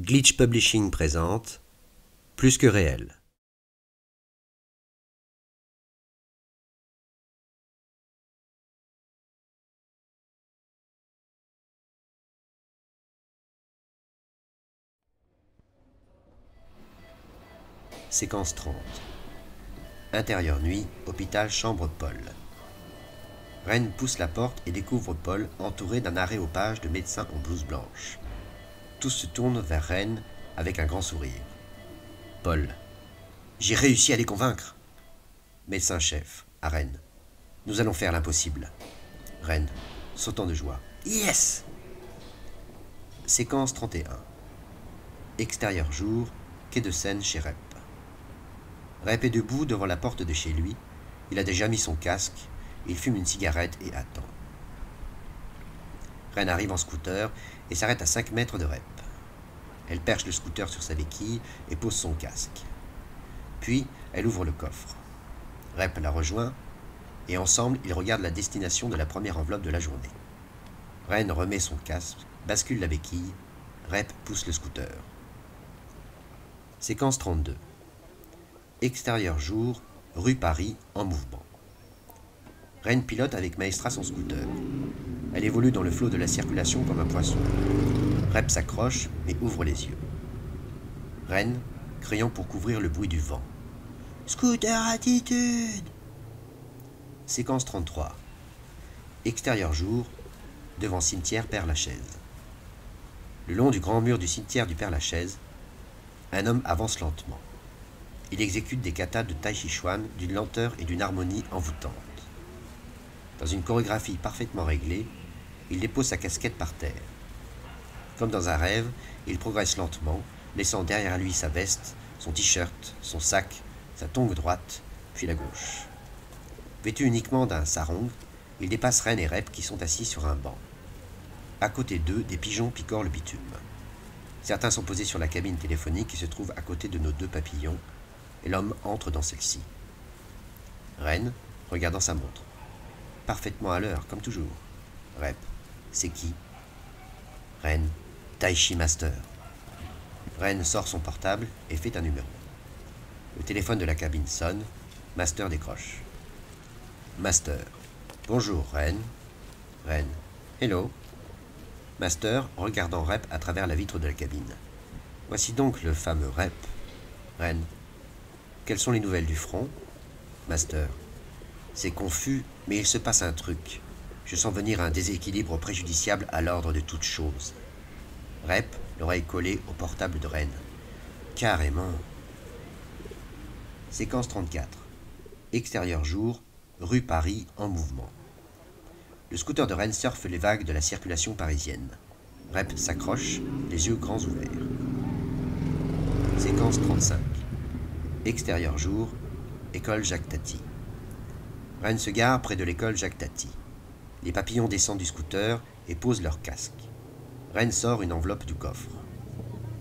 Glitch Publishing présente Plus que réel. Séquence 30. Intérieur nuit, hôpital chambre Paul. Ren pousse la porte et découvre Paul entouré d'un aréopage de médecins en blouse blanche. Tous se tournent vers Ren avec un grand sourire. Paul. J'ai réussi à les convaincre. Médecin-chef, à Ren. Nous allons faire l'impossible. Ren, sautant de joie. Yes! Séquence 31. Extérieur jour, quai de Seine chez Rep. Rep est debout devant la porte de chez lui. Il a déjà mis son casque. Il fume une cigarette et attend. Ren arrive en scooter et s'arrête à 5 mètres de Rep. Elle perche le scooter sur sa béquille et pose son casque. Puis, elle ouvre le coffre. Rep la rejoint et ensemble, ils regardent la destination de la première enveloppe de la journée. Ren remet son casque, bascule la béquille. Rep pousse le scooter. Séquence 32. Extérieur jour, rue Paris, en mouvement. Ren pilote avec Maestra son scooter. Elle évolue dans le flot de la circulation comme un poisson. Rep s'accroche, mais ouvre les yeux. Ren, criant pour couvrir le bruit du vent. Scooter attitude! Séquence 33. Extérieur jour, devant cimetière Père-Lachaise. Le long du grand mur du cimetière du Père-Lachaise, un homme avance lentement. Il exécute des katas de Tai Chi Chuan d'une lenteur et d'une harmonie envoûtantes. Dans une chorégraphie parfaitement réglée, il dépose sa casquette par terre. Comme dans un rêve, il progresse lentement, laissant derrière lui sa veste, son t-shirt, son sac, sa tongue droite, puis la gauche. Vêtu uniquement d'un sarong, il dépasse Ren et Rep qui sont assis sur un banc. À côté d'eux, des pigeons picorent le bitume. Certains sont posés sur la cabine téléphonique qui se trouve à côté de nos deux papillons, et l'homme entre dans celle-ci. Ren, regardant sa montre. Parfaitement à l'heure, comme toujours. Rep, c'est qui? Ren, Tai Chi Master. Ren sort son portable et fait un numéro. Le téléphone de la cabine sonne. Master décroche. Master. Bonjour, Ren. Ren. Hello. Master, regardant Rep à travers la vitre de la cabine. Voici donc le fameux Rep. Ren. Quelles sont les nouvelles du front? Master. C'est confus, mais il se passe un truc. Je sens venir un déséquilibre préjudiciable à l'ordre de toute chose. Rep, l'oreille collée au portable de Ren. Carrément. Séquence 34. Extérieur jour, rue Paris, en mouvement. Le scooter de Ren surfe les vagues de la circulation parisienne. Rep s'accroche, les yeux grands ouverts. Séquence 35. Extérieur jour, école Jacques Tati. Ren se gare près de l'école Jacques Tati. Les papillons descendent du scooter et posent leur casque. Ren sort une enveloppe du coffre.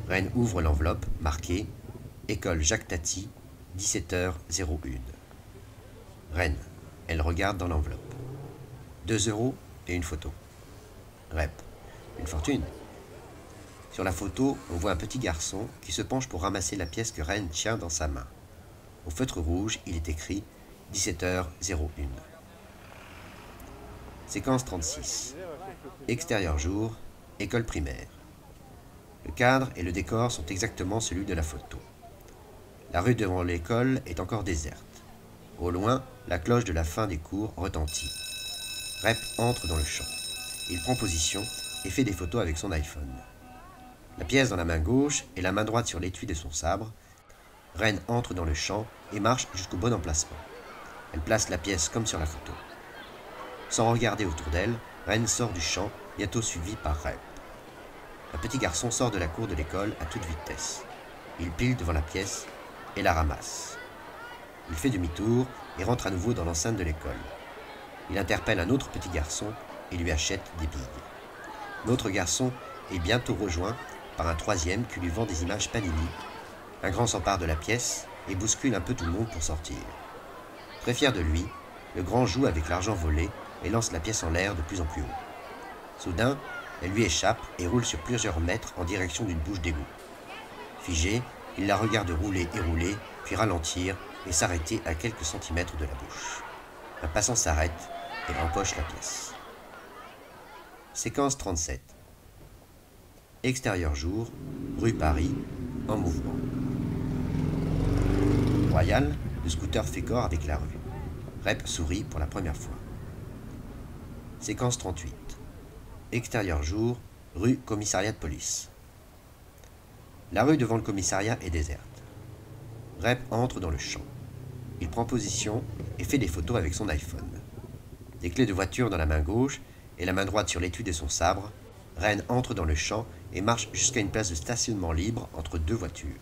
Ren ouvre l'enveloppe, marquée « École Jacques Tati, 17h01 ». Ren, elle regarde dans l'enveloppe. 2 € et une photo. Rep, une fortune. Sur la photo, on voit un petit garçon qui se penche pour ramasser la pièce que Ren tient dans sa main. Au feutre rouge, il est écrit 17h01. Séquence 36. Extérieur jour, école primaire. Le cadre et le décor sont exactement celui de la photo. La rue devant l'école est encore déserte. Au loin, la cloche de la fin des cours retentit. Rep entre dans le champ. Il prend position et fait des photos avec son iPhone. La pièce dans la main gauche et la main droite sur l'étui de son sabre, Ren entre dans le champ et marche jusqu'au bon emplacement. Elle place la pièce comme sur la photo. Sans regarder autour d'elle, Ren sort du champ, bientôt suivi par Rep. Un petit garçon sort de la cour de l'école à toute vitesse. Il pile devant la pièce et la ramasse. Il fait demi-tour et rentre à nouveau dans l'enceinte de l'école. Il interpelle un autre petit garçon et lui achète des billes. L'autre garçon est bientôt rejoint par un troisième qui lui vend des images Panini. Un grand s'empare de la pièce et bouscule un peu tout le monde pour sortir. Très fier de lui, le grand joue avec l'argent volé et lance la pièce en l'air de plus en plus haut. Soudain, Elle lui échappe et roule sur plusieurs mètres en direction d'une bouche d'égout. Figé, il la regarde rouler et rouler, puis ralentir et s'arrêter à quelques centimètres de la bouche. Un passant s'arrête et empoche la pièce. Séquence 37. Extérieur jour, rue Paris, en mouvement. Royal, le scooter fait corps avec la rue. Rep sourit pour la première fois. Séquence 38. Extérieur jour, rue commissariat de police. La rue devant le commissariat est déserte. Rep entre dans le champ. Il prend position et fait des photos avec son iPhone. Des clés de voiture dans la main gauche et la main droite sur l'étui de son sabre, Ren entre dans le champ et marche jusqu'à une place de stationnement libre entre deux voitures.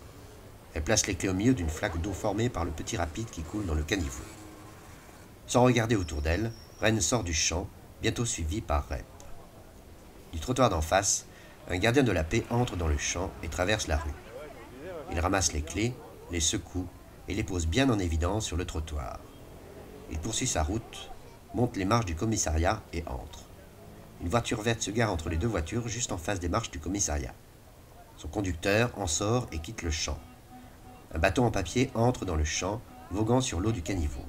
Elle place les clés au milieu d'une flaque d'eau formée par le petit rapide qui coule dans le caniveau. Sans regarder autour d'elle, Ren sort du champ, bientôt suivi par Rep. Du trottoir d'en face, un gardien de la paix entre dans le champ et traverse la rue. Il ramasse les clés, les secoue et les pose bien en évidence sur le trottoir. Il poursuit sa route, monte les marches du commissariat et entre. Une voiture verte se gare entre les deux voitures juste en face des marches du commissariat. Son conducteur en sort et quitte le champ. Un bateau en papier entre dans le champ, voguant sur l'eau du caniveau.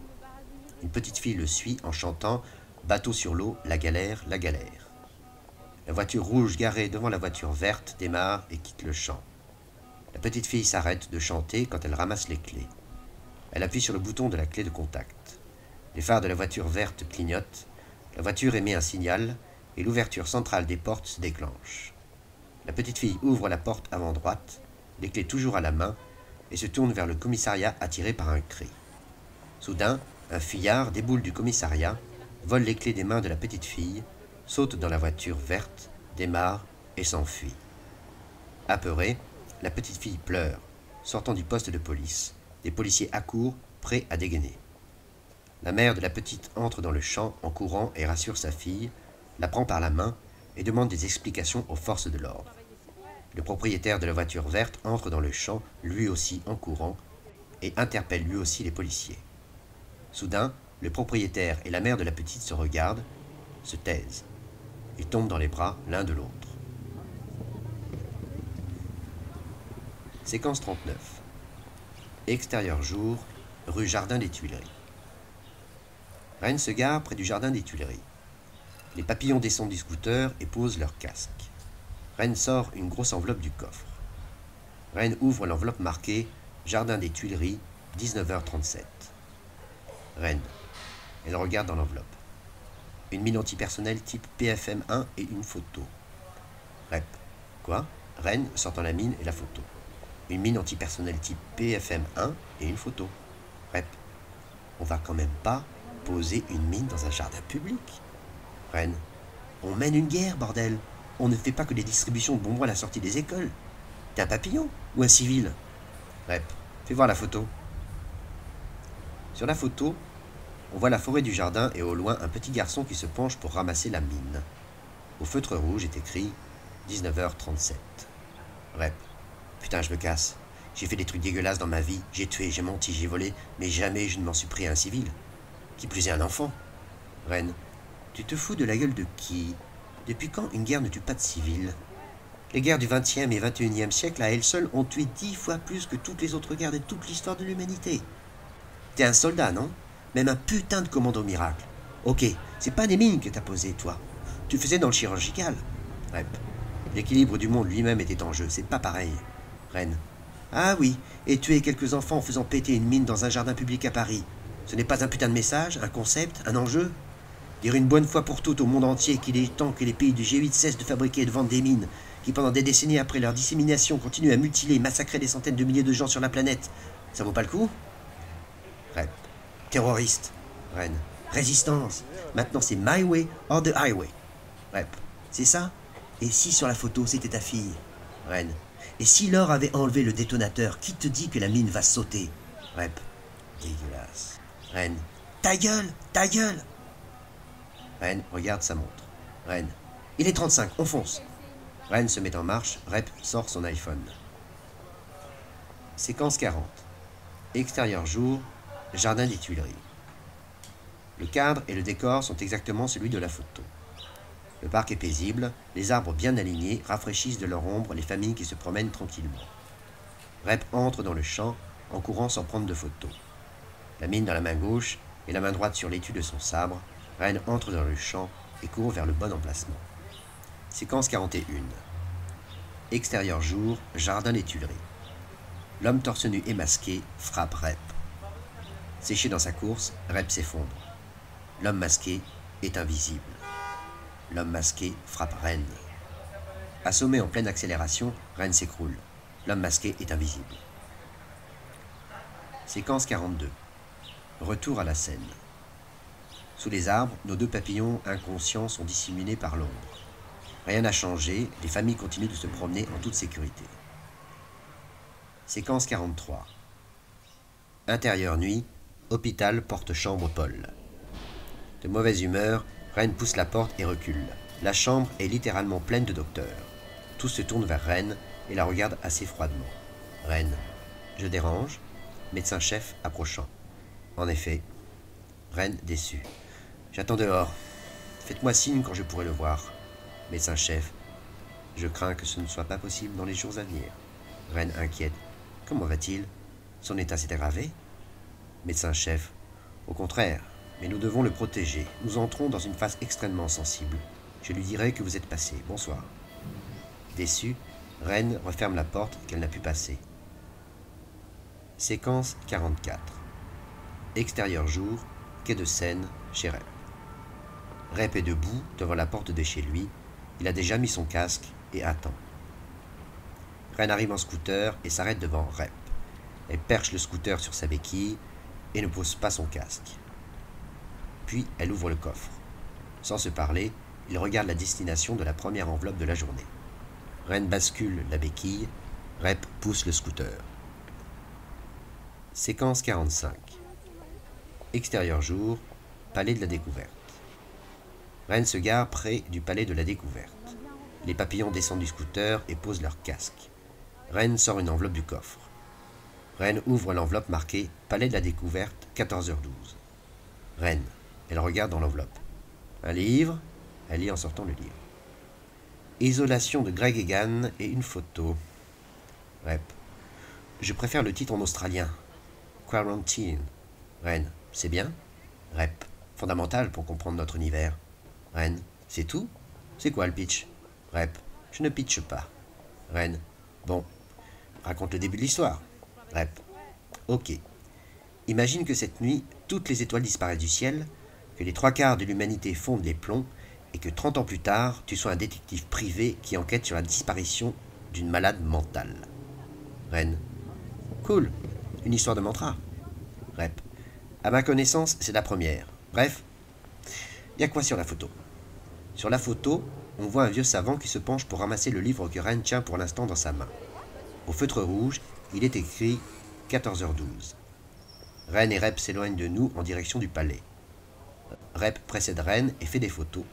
Une petite fille le suit en chantant « Bateau sur l'eau, la galère, la galère ». La voiture rouge garée devant la voiture verte démarre et quitte le champ. La petite fille s'arrête de chanter quand elle ramasse les clés. Elle appuie sur le bouton de la clé de contact. Les phares de la voiture verte clignotent, la voiture émet un signal et l'ouverture centrale des portes se déclenche. La petite fille ouvre la porte avant droite, les clés toujours à la main, et se tourne vers le commissariat attiré par un cri. Soudain, un fuyard déboule du commissariat, vole les clés des mains de la petite fille, saute dans la voiture verte, démarre et s'enfuit. Apeurée, la petite fille pleure, sortant du poste de police. Des policiers accourent, prêts à dégainer. La mère de la petite entre dans le champ en courant et rassure sa fille, la prend par la main et demande des explications aux forces de l'ordre. Le propriétaire de la voiture verte entre dans le champ, lui aussi en courant, et interpelle lui aussi les policiers. Soudain, le propriétaire et la mère de la petite se regardent, se taisent. Ils tombent dans les bras l'un de l'autre. Séquence 39. Extérieur jour, rue Jardin des Tuileries. Ren se gare près du Jardin des Tuileries. Les papillons descendent du scooter et posent leur casque. Ren sort une grosse enveloppe du coffre. Ren ouvre l'enveloppe marquée « Jardin des Tuileries, 19h37 ». Ren. Elle regarde dans l'enveloppe. Une mine antipersonnelle type PFM1 et une photo. Rep. Quoi? Ren sortant la mine et la photo. Une mine antipersonnelle type PFM1 et une photo. Rep. On va quand même pas poser une mine dans un jardin public. Ren. On mène une guerre, bordel. On ne fait pas que des distributions de bonbons à la sortie des écoles. T'es un papillon ou un civil? Rep. Fais voir la photo. Sur la photo, on voit la forêt du jardin et au loin un petit garçon qui se penche pour ramasser la mine. Au feutre rouge est écrit 19h37. Rep. Putain, je me casse. J'ai fait des trucs dégueulasses dans ma vie. J'ai tué, j'ai menti, j'ai volé, mais jamais je ne m'en suis pris à un civil. Qui plus est un enfant. Ren. Tu te fous de la gueule de qui? Depuis quand une guerre ne tue pas de civils? Les guerres du XXe et XXIe siècle, à elles seules, ont tué 10 fois plus que toutes les autres guerres de toute l'histoire de l'humanité. T'es un soldat, non? Même un putain de commando miracle. Ok, c'est pas des mines que t'as posées, toi. Tu faisais dans le chirurgical. Rep. L'équilibre du monde lui-même était en jeu, c'est pas pareil. Ren. Ah oui, et tuer quelques enfants en faisant péter une mine dans un jardin public à Paris. Ce n'est pas un putain de message, un concept, un enjeu? Dire une bonne fois pour toutes au monde entier qu'il est temps que les pays du G8 cessent de fabriquer et de vendre des mines, qui pendant des décennies après leur dissémination continuent à mutiler et massacrer des centaines de milliers de gens sur la planète, ça vaut pas le coup? Rep. Terroriste. Ren. Résistance. Maintenant c'est my way or the highway. Rep. C'est ça? Et si sur la photo c'était ta fille? Ren. Et si Laure avait enlevé le détonateur, qui te dit que la mine va sauter? Rep. Dégueulasse. Ren. Ta gueule! Ta gueule! Ren regarde sa montre. Ren. Il est 35, on fonce. Ren se met en marche, Rep sort son iPhone. Séquence 40. Extérieur jour, Jardin des Tuileries. Le cadre et le décor sont exactement celui de la photo. Le parc est paisible, les arbres bien alignés rafraîchissent de leur ombre les familles qui se promènent tranquillement. Rep entre dans le champ en courant sans prendre de photos. La mine dans la main gauche et la main droite sur l'étui de son sabre, Ren entre dans le champ et court vers le bon emplacement. Séquence 41. Extérieur jour, jardin des Tuileries. L'homme torse nu et masqué frappe Rep. Séché dans sa course, Rep s'effondre. L'homme masqué est invisible. L'homme masqué frappe Ren. Assommé en pleine accélération, Ren s'écroule. L'homme masqué est invisible. Séquence 42. Retour à la scène. Sous les arbres, nos deux papillons inconscients sont dissimulés par l'ombre. Rien n'a changé, les familles continuent de se promener en toute sécurité. Séquence 43. Intérieur nuit, hôpital, porte-chambre Paul. De mauvaise humeur, Ren pousse la porte et recule. La chambre est littéralement pleine de docteurs. Tous se tournent vers Ren et la regardent assez froidement. Ren. Je dérange? Médecin-chef approchant. En effet. Ren déçu. J'attends dehors. Faites-moi signe quand je pourrai le voir. Médecin-chef. Je crains que ce ne soit pas possible dans les jours à venir. Ren inquiète. Comment va-t-il? Son état s'est aggravé? Médecin-chef. Au contraire, mais nous devons le protéger. Nous entrons dans une phase extrêmement sensible. Je lui dirai que vous êtes passé. Bonsoir. Déçu, Ren referme la porte qu'elle n'a pu passer. Séquence 44. Extérieur jour, quai de Seine, chez Rep. Rep est debout devant la porte de chez lui. Il a déjà mis son casque et attend. Ren arrive en scooter et s'arrête devant Rep. Elle perche le scooter sur sa béquille et ne pose pas son casque. Puis elle ouvre le coffre. Sans se parler, il regarde la destination de la première enveloppe de la journée. Ren bascule la béquille, Rep pousse le scooter. Séquence 45. Extérieur jour, palais de la découverte. Ren se gare près du palais de la découverte. Les papillons descendent du scooter et posent leur casque. Ren sort une enveloppe du coffre. Ren ouvre l'enveloppe marquée Palais de la découverte, 14h12. Ren, elle regarde dans l'enveloppe. Un livre, elle lit en sortant le livre. Isolation de Greg Egan et une photo. Rep. Je préfère le titre en australien. Quarantine. Ren. C'est bien? Rep. Fondamental pour comprendre notre univers. Ren. C'est tout? C'est quoi le pitch? Rep. Je ne pitche pas. Ren. Bon. Raconte le début de l'histoire. Rep. Ok. Imagine que cette nuit, toutes les étoiles disparaissent du ciel, que les 3/4 de l'humanité fondent les plombs, et que 30 ans plus tard, tu sois un détective privé qui enquête sur la disparition d'une malade mentale. Ren. Cool. Une histoire de mantra. Rep. À ma connaissance, c'est la première. Bref, il y a quoi sur la photo? Sur la photo, on voit un vieux savant qui se penche pour ramasser le livre que Ren tient pour l'instant dans sa main. Au feutre rouge, il est écrit 14h12. Ren et Rep s'éloignent de nous en direction du palais. Rep précède Ren et fait des photos.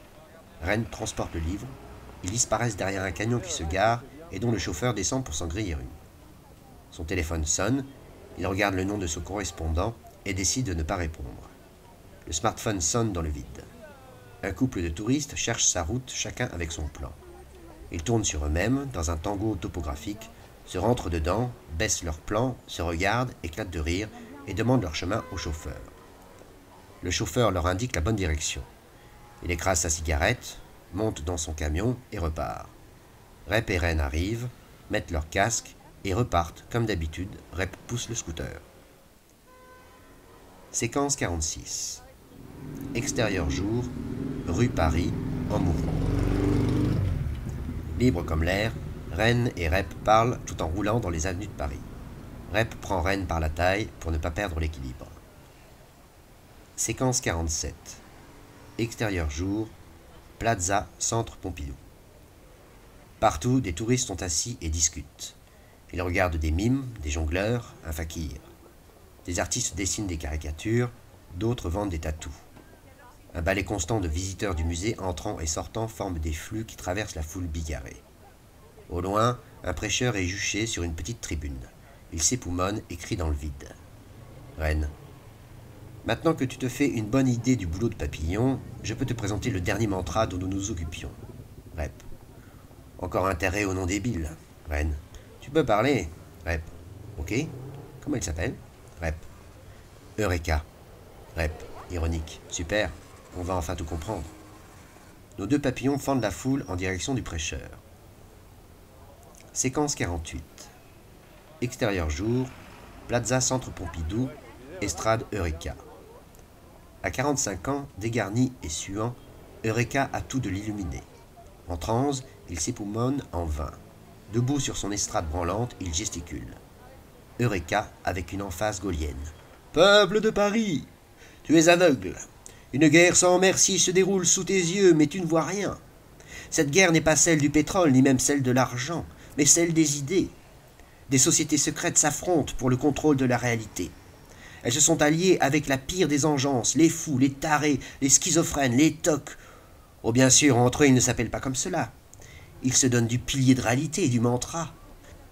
Ren transporte le livre. Ils disparaissent derrière un camion qui se gare et dont le chauffeur descend pour s'en griller une. Son téléphone sonne. Il regarde le nom de son correspondant et décide de ne pas répondre. Le smartphone sonne dans le vide. Un couple de touristes cherche sa route, chacun avec son plan. Ils tournent sur eux-mêmes, dans un tango topographique, se rentrent dedans, baissent leur plan, se regardent, éclatent de rire et demandent leur chemin au chauffeur. Le chauffeur leur indique la bonne direction. Il écrase sa cigarette, monte dans son camion et repart. Rep et Ren arrivent, mettent leur casque et repartent, comme d'habitude. Rep pousse le scooter. Séquence 46. Extérieur jour, rue Paris, en mouvement. Libre comme l'air, Ren et Rep parlent tout en roulant dans les avenues de Paris. Rep prend Ren par la taille pour ne pas perdre l'équilibre. Séquence 47. Extérieur jour, Plaza, Centre Pompidou. Partout, des touristes sont assis et discutent. Ils regardent des mimes, des jongleurs, un fakir. Des artistes dessinent des caricatures, d'autres vendent des tatous. Un balai constant de visiteurs du musée entrant et sortant forme des flux qui traversent la foule bigarrée. Au loin, un prêcheur est juché sur une petite tribune. Il s'époumonne et crie dans le vide. Ren. Maintenant que tu te fais une bonne idée du boulot de papillon, je peux te présenter le dernier mantra dont nous nous occupions. Rep. Encore intérêt au nom débile. Ren. Tu peux parler. Rep. Ok. Comment il s'appelle? Rep. Eureka. Rep. Ironique. Super. On va enfin tout comprendre. Nos deux papillons fendent la foule en direction du prêcheur. Séquence 48. Extérieur jour. Plaza Centre Pompidou. Estrade Eureka. À 45 ans, dégarni et suant, Eureka a tout de l'illuminé. En transe, il s'époumonne en vain. Debout sur son estrade branlante, il gesticule. Eureka avec une emphase gaulienne. Peuple de Paris, tu es aveugle. Une guerre sans merci se déroule sous tes yeux, mais tu ne vois rien. Cette guerre n'est pas celle du pétrole, ni même celle de l'argent, mais celle des idées. Des sociétés secrètes s'affrontent pour le contrôle de la réalité. Elles se sont alliées avec la pire des engences, les fous, les tarés, les schizophrènes, les tocs. Oh bien sûr, entre eux, ils ne s'appellent pas comme cela. Ils se donnent du pilier de réalité et du mantra.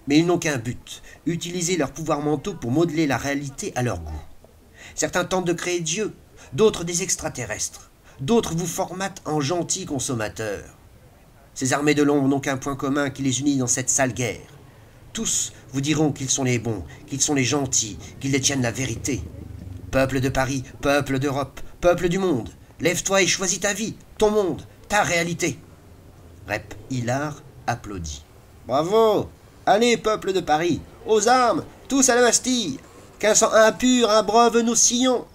Mais ils n'ont qu'un but, utiliser leurs pouvoirs mentaux pour modeler la réalité à leur goût. Certains tentent de créer Dieu, d'autres des extraterrestres, d'autres vous formatent en gentils consommateurs. Ces armées de l'ombre n'ont qu'un point commun qui les unit dans cette sale guerre. Tous vous diront qu'ils sont les bons, qu'ils sont les gentils, qu'ils détiennent la vérité. Peuple de Paris, peuple d'Europe, peuple du monde, lève-toi et choisis ta vie, ton monde, ta réalité. Rep Hilar applaudit. Bravo! Allez, peuple de Paris, aux armes, tous à la Bastille! Qu'un sang impur abreuve nos sillons!